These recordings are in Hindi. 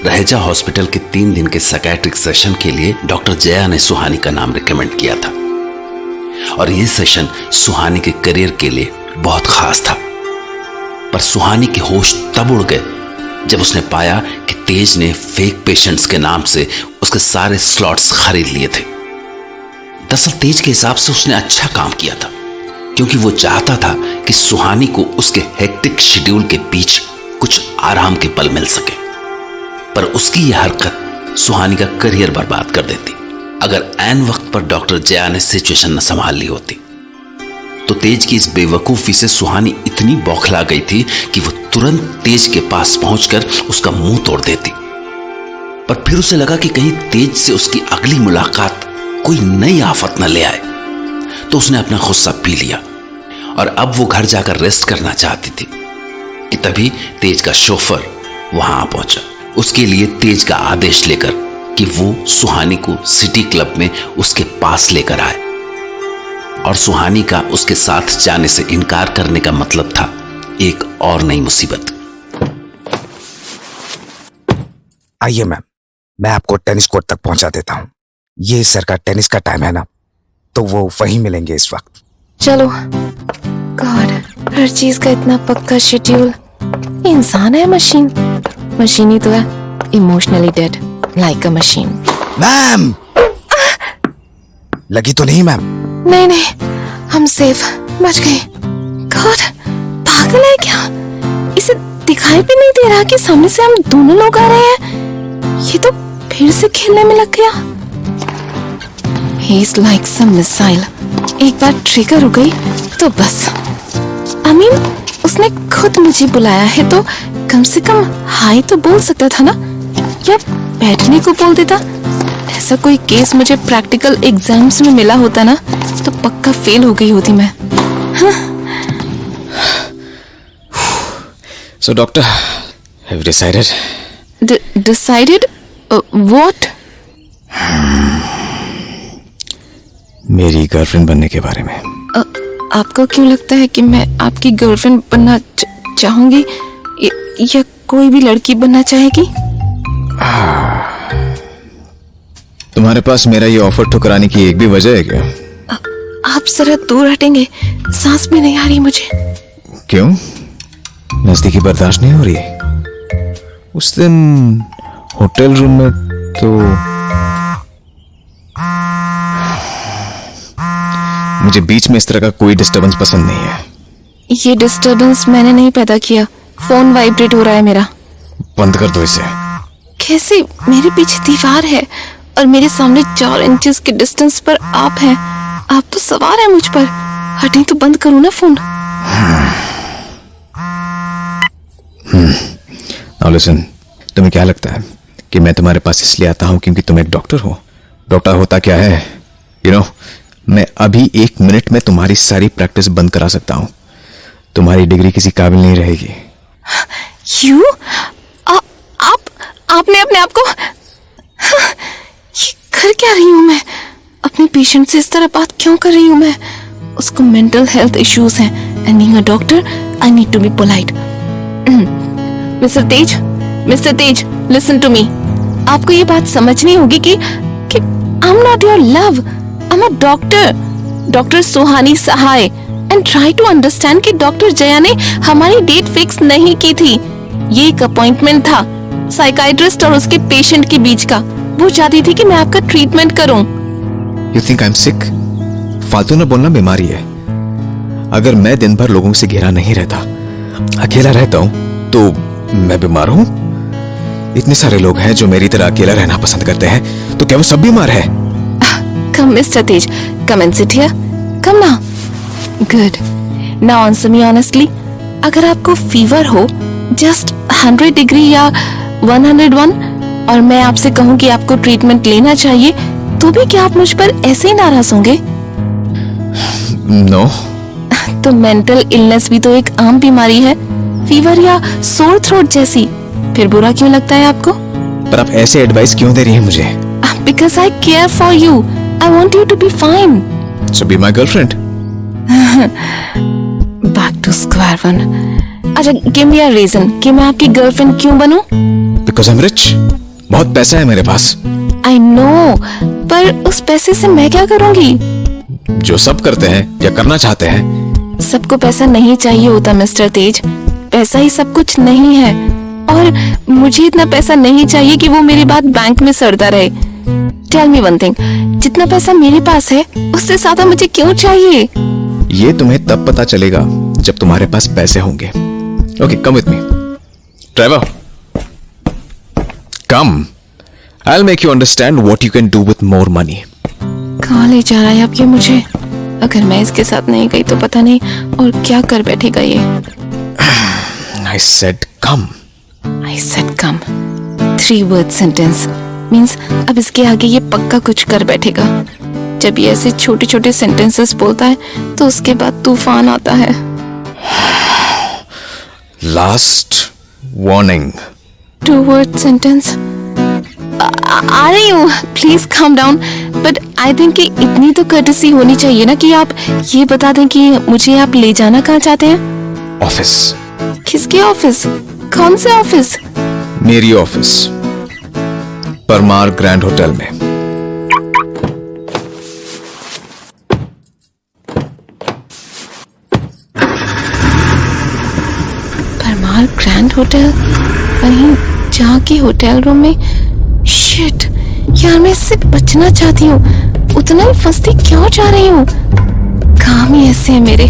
रहेजा हॉस्पिटल के 3 दिन के साइकियाट्रिक सेशन के लिए डॉक्टर जया ने सुहानी का नाम रिकमेंड किया था और ये सेशन सुहानी के करियर के लिए बहुत खास था। पर सुहानी के होश तब उड़ गए जब उसने पाया कि तेज ने फेक पेशेंट्स के नाम से उसके सारे स्लॉट्स खरीद लिए थे। दरअसल तेज के हिसाब से उसने अच्छा काम किया था, क्योंकि वो चाहता था कि सुहानी को उसके हेक्टिक शेड्यूल के बीच कुछ आराम के पल मिल सके। पर उसकी यह हरकत सुहानी का करियर बर्बाद कर देती अगर ऐन वक्त पर डॉक्टर जया ने सिचुएशन न संभाल ली होती। तो तेज की इस बेवकूफी से सुहानी इतनी बौखला गई थी कि वो तुरंत तेज के पास पहुंचकर उसका मुंह तोड़ देती। पर फिर उसे लगा कि कहीं तेज से उसकी अगली मुलाकात कोई नई आफत न ले आए, तो उसने अपना गुस्सा पी लिया और अब वो घर जाकर रेस्ट करना चाहती थी कि तभी तेज का शोफर वहां आ पहुंचा, उसके लिए तेज का आदेश लेकर कि वो सुहानी को सिटी क्लब में उसके पास लेकर आए। और सुहानी का उसके साथ जाने से इनकार करने का मतलब था एक और नई मुसीबत। आइए मैम, मैं आपको टेनिस कोर्ट तक पहुंचा देता हूँ। ये सर का टेनिस का टाइम है ना, तो वो वहीं मिलेंगे इस वक्त। चलो। गॉड, हर चीज का इतना पक्का शेड्यूल। इंसान है मशीन? मशीन ही तो है, इमोशनली डेड लाइक अ मशीन। मैम, लगी तो नहीं मैम? नहीं नहीं, हम सेफ, बच गए। गॉड, पागल है क्या? इसे दिखाई भी नहीं दे रहा कि सामने से हम दोनों लोग आ रहे हैं। ये तो फिर से खेलने में लग गया। He is like some missile. एक बार ट्रिगर हो गई तो बस। I mean, उसने खुद मुझे बुलाया है तो कम से कम हाय तो बोल सकता था ना, या बैठने को बोल देता। ऐसा कोई केस मुझे प्रैक्टिकल एग्जाम्स में मिला होता ना, तो पक्का फेल हो गई होती मैं। So doctor, have you decided? Decided? What? मेरी गर्लफ्रेंड बनने के बारे में। आपको क्यों लगता है कि मैं आपकी गर्लफ्रेंड बनना चाहूंगी, या कोई भी लड़की बनना चाहेगी? तुम्हारे पास मेरा ये ऑफर ठुकराने की एक भी वजह है क्या? आप जरा दूर हटेंगे, सांस भी नहीं आ रही मुझे। क्यों? नजदीकी बर्दाश्त नहीं हो रही? उस दिन होटल रूम में तो मुझे बीच में इस तरह का कोई डिस्टरबेंस पसंद नहीं है। ये डिस्टरबेंस मैंने नहीं पैदा किया, फोन वाइब्रेट हो रहा है मेरा। बंद कर दो इसे। कैसे? मेरे पीछे दीवार है और मेरे सामने 4 इंचेस के डिस्टेंस पर आप हैं। आप तो सवार हैं मुझ पर। हटें तो बंद करूं ना फोन। Now listen, तुम्हें क्या लगता है कि मैं तुम्हारे पास इसलिए आता हूं क्योंकि तुम एक डॉक्टर हो? डॉक्टर होता क्या है? मैं अभी 1 मिनट में तुम्हारी सारी प्रैक्टिस बंद करा सकता हूं। तुम्हारी डिग्री किसी काबिल नहीं रहेगी। यू? आपने अपने आप को ये कर क्या रही हूं मैं? अपने पेशेंट से इस तरह बात क्यों कर रही हूं मैं? उसको मेंटल हेल्थ इश्यूज हैं and being a doctor I need to be polite. Mister Tej, listen to me. आपको ये बात समझनी होगी कि I am not your love, I am a doctor Suhani Sahay, and try to understand कि डॉक्टर जया ने हमारी डेट फिक्स नहीं की थी। ये एक अपॉइंटमेंट था साइकाइट्रिस्ट और उसके पेशेंट के बीच का। वो चाहती थी कि मैं आपका ट्रीटमेंट करूं। You think I'm sick? फालतू ना बोलना बीमारी है। अगर मैं दिन भर लोगों से घिरा नहीं रहता, अकेला रहता हूं, तो मैं बीमार हूं? इतने सारे लोग हैं जो मेरी तरह अकेला रहना पसंद करते हैं, तो क्या वो सब बीमार है? Come, Mr. Tej, come and sit here. Come now. Good. Now answer me honestly. अगर आपको फीवर हो, just 100 डिग्री या 101, और मैं आपसे कहूँ कि आपको ट्रीटमेंट लेना चाहिए, तो भी क्या आप मुझ पर ऐसे ही नाराज होंगे? No. तो मेंटल इलनेस भी तो एक आम बीमारी है, फीवर या सोर थ्रोट जैसी। फिर बुरा क्यों लगता है आपको? पर आप ऐसे एडवाइस क्यों दे रही हैं मुझे? Because I care for you. I want you to be fine. So be my girlfriend. Back to square one. अच्छा, give me a reason कि मैं आपकी गर्लफ्रेंड क्यों बनूं? बिकॉज आई एम रिच, बहुत पैसा है मेरे पास। आई नो, पर उस पैसे से मैं क्या करूंगी? जो सब करते हैं या करना चाहते हैं। सबको पैसा नहीं चाहिए होता मिस्टर तेज, पैसा ही सब कुछ नहीं है। और मुझे इतना पैसा नहीं चाहिए कि वो मेरी बात बैंक में सड़ता रहे। टेल मी वन थिंग, जितना पैसा मेरे पास है उससे ज्यादा मुझे क्यों चाहिए? ये तुम्हें तब पता चलेगा जब तुम्हारे पास पैसे होंगे। Okay, come with me. Trevor, come. I'll make you understand what you can do with more money. कहाँ ले जा रहा है अब ये मुझे? अगर मैं इसके साथ नहीं गई तो पता नहीं और क्या कर बैठेगा ये। I said come. I said come. 3 word sentence means अब इसके आगे ये पक्का कुछ कर बैठेगा। जब ये ऐसे छोटे छोटे सेंटेंसेस बोलता है तो उसके बाद तूफान आता है। Last warning. 2 word sentence. आ रही हूँ, please calm down. But I think कि इतनी तो कर्टसी होनी चाहिए ना कि आप ये बता दें कि मुझे आप ले जाना कहाँ चाहते हैं। ऑफिस। किसके ऑफिस? कौन से ऑफिस? मेरी ऑफिस, परमार ग्रैंड होटल में। परमार ग्रैंड होटल, वहीं जहाँ के होटल रूम में। शिट यार, मैं इससे बचना चाहती हूँ, उतना ही फंसती क्यों जा रही हूँ? काम ही ऐसे है मेरे,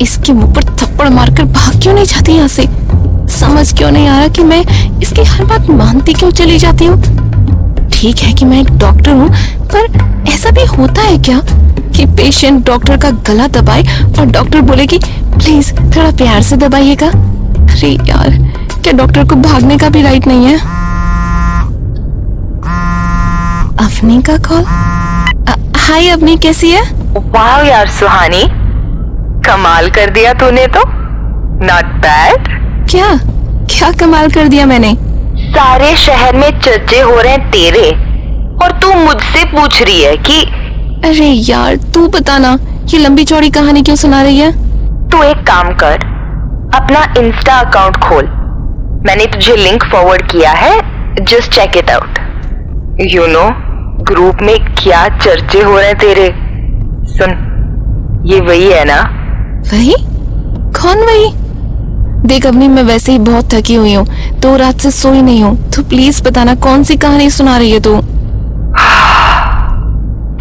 इसके मुंह पर थप्पड़ मारकर भाग क्यों नहीं जाती यहाँ से? समझ क्यों नहीं आ रहा कि मैं इसकी हर बात मानती क्यों चली जाती हूँ? ठीक है कि मैं एक डॉक्टर हूँ, पर ऐसा भी होता है क्या कि पेशेंट डॉक्टर का गला दबाए और डॉक्टर बोले कि प्लीज थोड़ा प्यार से दबाइएगा? अरे यार, क्या डॉक्टर को भागने का भी राइट नहीं है? अवनी का कॉल। हाय अवनी, कैसी है? वाह यार सुहानी, कमाल कर दिया तूने तो। Not bad. क्या क्या कमाल कर दिया मैंने? सारे शहर में चर्चे हो रहे हैं तेरे, और तू मुझसे पूछ रही है कि। अरे यार तू बता ना, ये लंबी चौड़ी कहानी क्यों सुना रही है? तू एक काम कर, अपना इंस्टा अकाउंट खोल, मैंने तुझे लिंक फॉरवर्ड किया है, just check it out. You know group में क्या चर्चे हो रहे हैं तेरे। सुन, ये वही है ना? वही? कौन वही? देख अवनी, मैं वैसे ही बहुत थकी हुई हूँ, तो रात से सोई नहीं हूँ, तो प्लीज बताना कौन सी कहानी सुना रही है तू?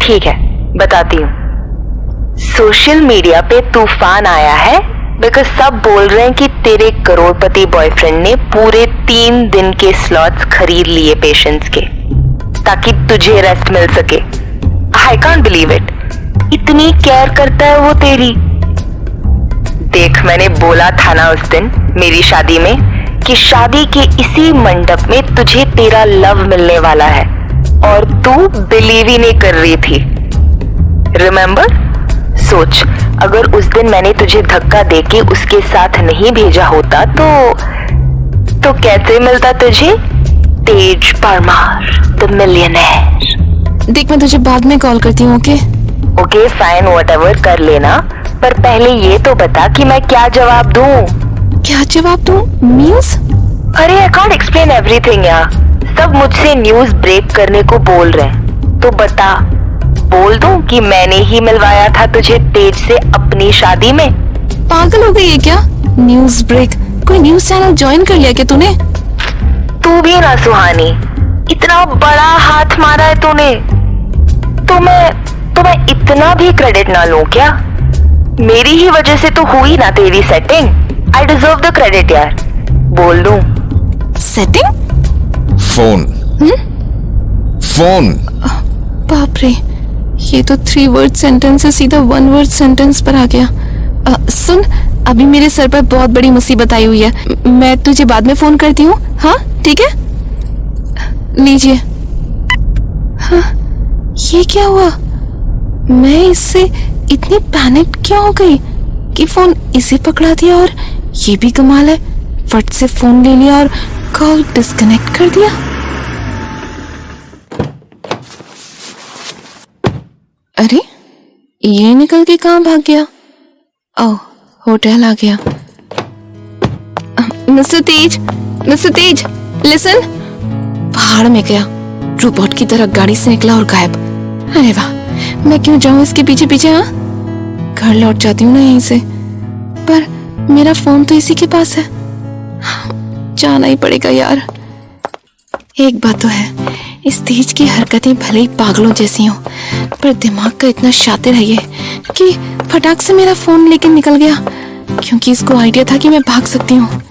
ठीक है, बताती हूँ। सोशल मीडिया पे तूफान आया है बिकॉज सब बोल रहे हैं कि तेरे करोड़पति बॉयफ्रेंड ने पूरे 3 दिन के स्लॉट्स खरीद लिए पेशेंट्स के, ताकि तुझे रेस्ट मिल सके। आई कांट बिलीव इट, इतनी केयर करता है वो तेरी। देख, मैंने बोला था ना उस दिन मेरी शादी में कि शादी के इसी मंडप में तुझे तेरा लव मिलने वाला है, और तू बिलीव ही नहीं कर रही थी। रिमेम्बर? सोच, अगर उस दिन मैंने तुझे धक्का देके उसके साथ नहीं भेजा होता तो कैसे मिलता तुझे तेज परमार द मिलियनेयर। देख, मैं तुझे बाद में कॉल करती हूँ। ओके फाइन, व्हाटएवर कर लेना, पर पहले ये तो बता कि मैं क्या जवाब दूं। क्या जवाब दूं? मीन्स? अरे आई कांट एक्सप्लेन एवरीथिंग यार, सब मुझसे न्यूज ब्रेक करने को बोल रहे हैं, तो बता, बोल दूं कि मैंने ही मिलवाया था तुझे तेज से अपनी शादी में? पागल हो गई है क्या? News break? कोई न्यूज चैनल ज्वाइन कर लिया क्या तूने? तू भी ना सुहानी, इतना बड़ा हाथ मारा है तूने, तो मैं इतना भी क्रेडिट ना लूं क्या? मेरी ही वजह से तो हुई ना तेरी setting. I deserve the credit यार, बोल दूं? सेटिंग? फोन। फोन। बाप रे, ये तो 3 word सेंटेंस से सीधा 1 word सेंटेंस पर आ गया। सुन, अभी मेरे सर पर बहुत बड़ी मुसीबत आई हुई है, मैं तुझे बाद में फोन करती हूँ। हाँ ठीक है, लीजिए। हाँ, ये क्या हुआ? मैं इससे इतनी पैनिक क्यों हो गई कि फोन इसे पकड़ा दिया? और ये भी कमाल है, फट से फोन ले लिया और कॉल डिस्कनेक्ट कर दिया। अरे, ये निकल के कहाँ भाग गया? ओह, होटल आ गया। मिस्टर तेज, लिसन, पहाड़ में गया, रोबोट की तरह गाड़ी से निकला और गायब। अरे वाह, मैं क्यों जाऊं इसके पीछे पीछे? हाँ, घर लौट जाती हूँ ना यहीं से। पर मेरा फोन तो इसी के पास है, जाना ही पड़ेगा यार। एक बात तो है, इस तेज की हरकतें भले ही पागलों जैसी हों, पर दिमाग का इतना शातिर है ये कि फटाक से मेरा फोन लेके निकल गया, क्योंकि इसको आइडिया था कि मैं भाग सकती हूँ।